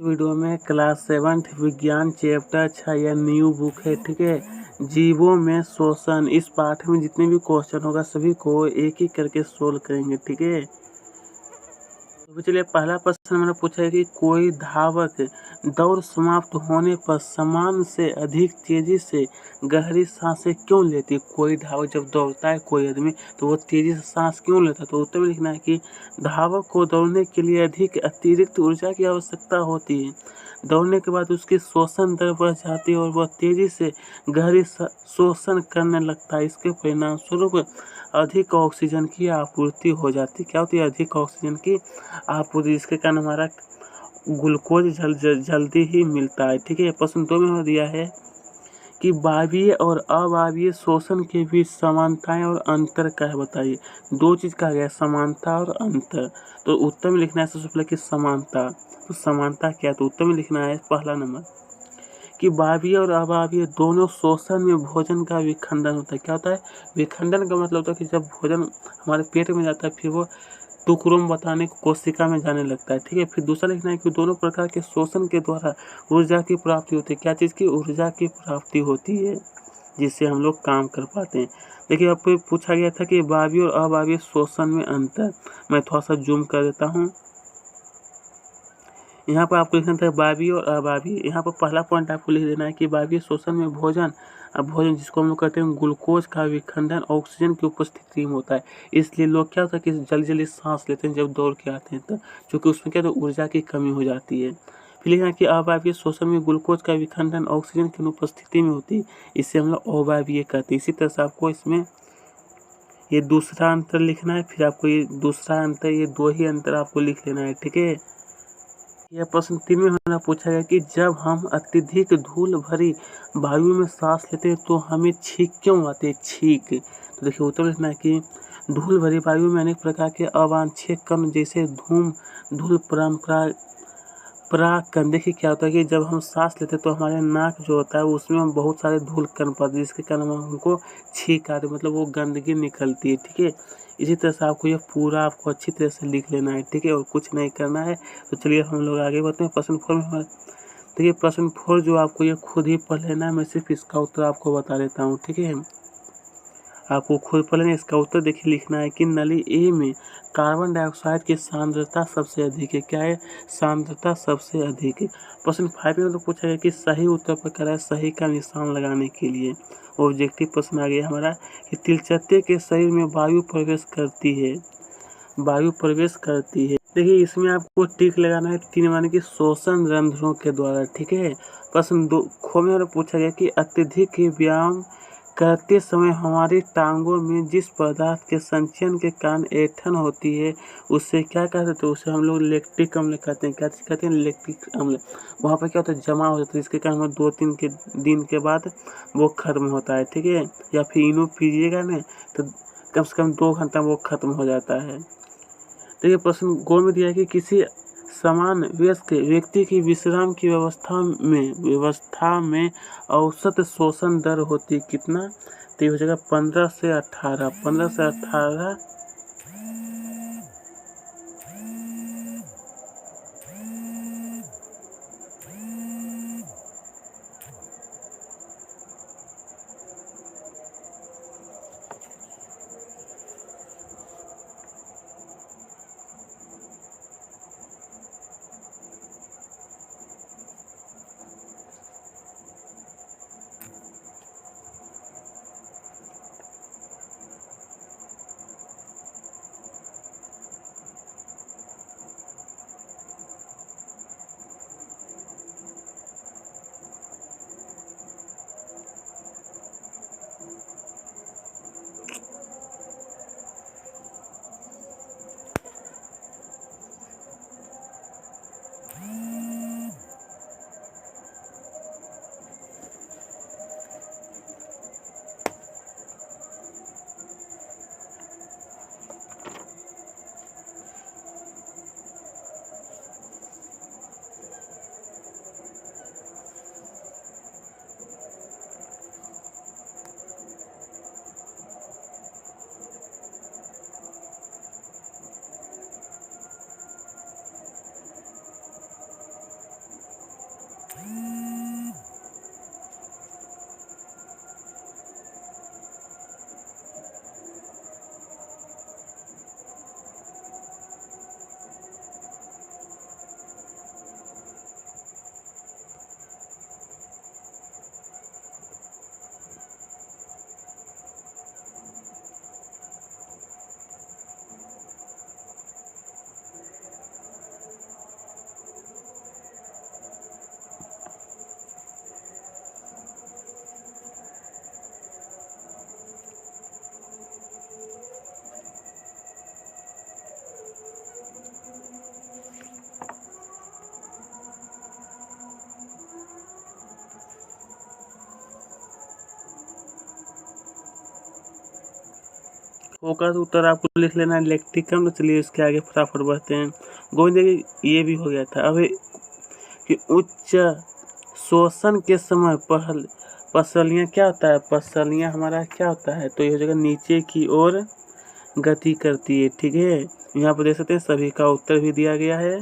इस वीडियो में class 7th विज्ञान चैप्टर 6 या न्यू बुक है, ठीक है। जीवों में शोषण। इस पाठ में जितने भी क्वेश्चन होगा सभी को एक ही करके सोल्व करेंगे, ठीक है। तो चलिए, पहला प्रश्न मैंने पूछा है कि कोई धावक दौड़ समाप्त होने पर समान से अधिक तेजी से गहरी सांसें क्यों लेती है। कोई धावक जब दौड़ता है कोई आदमी तो वो तेजी से सांस क्यों लेता है। तो उत्तर में लिखना है कि धावक को दौड़ने के लिए अधिक अतिरिक्त ऊर्जा की आवश्यकता होती है। दौड़ने के बाद उसकी श्वसन दर बढ़ जाती है और वह तेजी से गहरी श्वसन करने लगता है। इसके परिणाम स्वरूप अधिक ऑक्सीजन की आपूर्ति हो जाती है। क्या होती है? अधिक ऑक्सीजन की आपूर्ति, जिसके कारण हमारा ग्लूकोज जल्दी ही मिलता है, ठीक है। प्रश्न 2 में हमें दिया है कि वायवीय और अवायवीय शोषण के बीच समानताएं और अंतर क्या है, बताइए। दो चीज कहा गया, समानता और अंतर। तो उत्तर में लिखना है सबसे पहले कि समानता। तो समानता क्या है? तो उत्तर में लिखना है पहला नंबर कि वायवीय और अवायवीय दोनों शोषण में भोजन का विखंडन होता है। क्या होता है? विखंडन का मतलब होता है कि जब भोजन हमारे पेट में जाता है फिर वो टुकड़ों में बताने को कोशिका में जाने लगता है, ठीक है। फिर दूसरा लिखना है कि दोनों प्रकार के शोषण के द्वारा ऊर्जा की प्राप्ति होती है। क्या चीज़ की? ऊर्जा की प्राप्ति होती है, जिससे हम लोग काम कर पाते हैं। देखिए, आपको पूछा गया था कि वायवीय और अवायवीय शोषण में अंतर। मैं थोड़ा सा जूम कर देता हूँ। यहाँ पर आपको लिखना था वायवीय और अवायवीय। यहाँ पर पहला पॉइंट आपको लिख देना है कि वायवीय शोषण में भोजन जिसको हम लोग कहते हैं ग्लूकोज का विखंडन ऑक्सीजन की उपस्थिति में होता है। इसलिए लोग क्या होता है कि जल्दी जल्दी सांस लेते हैं जब दौड़ के आते हैं, तो क्योंकि उसमें क्या तो ऊर्जा की कमी हो जाती है। फिर लिखना कि अवायवीय शोषण में ग्लूकोज का विखंडन ऑक्सीजन की अनुपस्थिति में होती है, इससे हम लोग अवायवीय कहते हैं। इसी तरह से आपको इसमें ये दूसरा अंतर लिखना है। फिर आपको ये दूसरा अंतर, ये दो ही अंतर आपको लिख लेना है, ठीक है। यह प्रश्न 3 में हमारा पूछा गया कि जब हम अत्यधिक धूल भरी वायु में सांस लेते हैं तो हमें छींक क्यों आती है। छींक। तो देखिए, उत्तर लिखना है कि धूल भरी वायु में अनेक प्रकार के अवांछित कण जैसे धूल परागकण। देखिए क्या होता है कि जब हम सांस लेते हैं तो हमारे नाक जो होता है उसमें बहुत सारे धूल कण पड़ते हैं, जिसके कारण हमको छींक आती है, मतलब वो गंदगी निकलती है, ठीक है। इसी तरह से आपको यह पूरा आपको अच्छी तरह से लिख लेना है, ठीक है, और कुछ नहीं करना है। तो चलिए हम लोग आगे बढ़ते हैं। प्रश्न 4 में देखिए, प्रश्न 4 जो आपको ये खुद ही पढ़ लेना है, मैं सिर्फ इसका उत्तर आपको बता देता हूँ, ठीक है। आपको खुद पढ़ लेना। इसका उत्तर देखिए, लिखना है कि नली ए में कार्बन डाइऑक्साइड की सांद्रता सबसे अधिक है। क्या है? सांद्रता सबसे अधिक है। प्रश्न 5 में तो पूछा गया कि सही उत्तर पर करें सही का निशान लगाने के लिए। ऑब्जेक्टिव प्रश्न आ गया हमारा कि तिलचट्टे के शरीर में वायु प्रवेश करती है। देखिए, इसमें आपको टिक लगाना है 3, माने कि शोषण रंध्रों के द्वारा, ठीक है। प्रश्न 2 खो में पूछा गया कि अत्यधिक व्यायाम करते समय हमारी टांगों में जिस पदार्थ के संचयन के कारण ऐंठन होती है उससे क्या कहते हैं। तो उसे हम लोग लैक्टिक अम्ल कहते हैं। क्या चीज़ कहते हैं? लैक्टिक अम्ल। वहाँ पर क्या होता है, जमा हो जाता है, जिसके कारण हम 2-3 दिन के बाद वो खत्म होता है, ठीक है। या फिर इनो पीजिएगा ना तो कम से कम 2 घंटा वो खत्म हो जाता है। तो ये प्रश्न गो में दिया है कि किसी समान वयस्क व्यक्ति की विश्राम की व्यवस्था में औसत शोषण दर होती कितना। तो ये हो जाएगा 15 से 18। फोकस उत्तर आपको लिख लेना है लेक्टिकम। तो चलिए इसके आगे फटाफट बढ़ते हैं। गोविंद ये भी हो गया था। अब कि उच्च शोषण के समय पसलियाँ क्या होता है, पसलियाँ हमारा क्या होता है, तो ये हो जाएगा नीचे की ओर गति करती है। ठीक है, यहाँ पर देख सकते हैं सभी का उत्तर भी दिया गया है।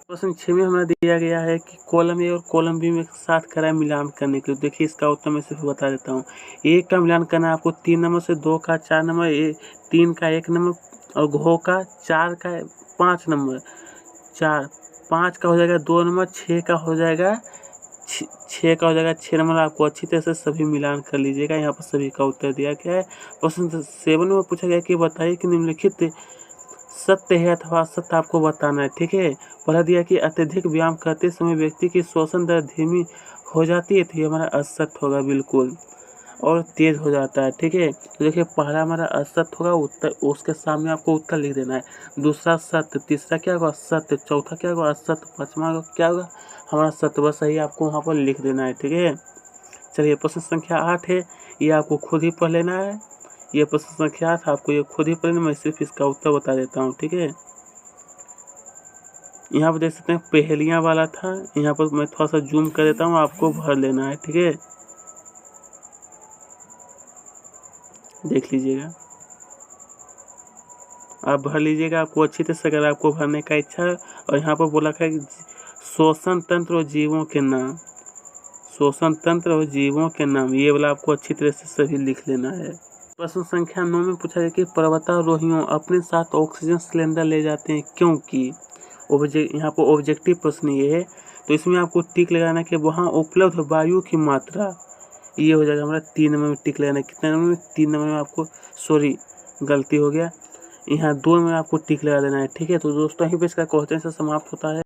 क्वेश्चन 6 में हमें दिया गया है कि कॉलम ए और कॉलम बी में साथ कराए मिलान करने के लिए। देखिए इसका उत्तर मैं सिर्फ बता देता हूँ। एक का मिलान करना है आपको 3 नंबर से, 2 का 4 नंबर, 3 का 1 नंबर और घो का 4 का 5 नंबर। 5 का हो जाएगा 2 नंबर, 6 का हो जाएगा 6 नंबर। आपको अच्छी तरह से सभी मिलान कर लीजिएगा। यहाँ पर सभी का उत्तर दिया गया है। क्वेश्चन 7 में पूछा गया कि बताइए कि निम्नलिखित सत्य है अथवा असत्य आपको बताना है। ठीक है, पहला दिया कि अत्यधिक व्यायाम करते समय व्यक्ति की श्वसन दर धीमी हो जाती है, तो ये हमारा असत्य होगा बिल्कुल, और तेज हो जाता है। ठीक है, तो देखिए पहला हमारा असत्य होगा, उत्तर उसके सामने आपको उत्तर लिख देना है। दूसरा सत्य, तीसरा क्या होगा सत्य, चौथा क्या होगा असत्य, पांचवा क्या होगा हमारा सत्य। बस सही आपको वहाँ पर लिख देना है। ठीक है, चलिए प्रश्न संख्या 8 है, ये आपको खुद ही पढ़ लेना है। ये प्रश्न संख्या 8 आपको ये खुद ही पढ़ लेना, मैं सिर्फ इसका उत्तर बता देता हूँ। ठीक है, यहाँ पर देख सकते हैं पहेलियाँ वाला था, यहाँ पर मैं थोड़ा सा जूम कर देता हूँ, आपको भर लेना है। ठीक है, देख लीजिएगा, आप भर लीजिएगा आपको अच्छी तरह से, अगर आपको भरने का इच्छा है। और यहाँ पर बोला है श्वसन तंत्र और जीवों के नाम, श्वसन तंत्र और जीवों के नाम, ये वाला आपको अच्छी तरह से सभी लिख लेना है। प्रश्न संख्या 9 में पूछा गया कि पर्वतारोहियों अपने साथ ऑक्सीजन सिलेंडर ले जाते हैं क्योंकि। यहाँ पर ऑब्जेक्टिव प्रश्न ये है, तो इसमें आपको टिक लगाना कि वहाँ उपलब्ध वायु की मात्रा, ये हो जाएगा हमारा 3 नंबर में टिक लगाना। कितने नंबर में, 3 नंबर में आपको, सॉरी गलती हो गया, यहाँ 2 में आपको टिक लगा देना है। ठीक है, तो दोस्तों यहीं पे इसका क्वेश्चन से समाप्त होता है।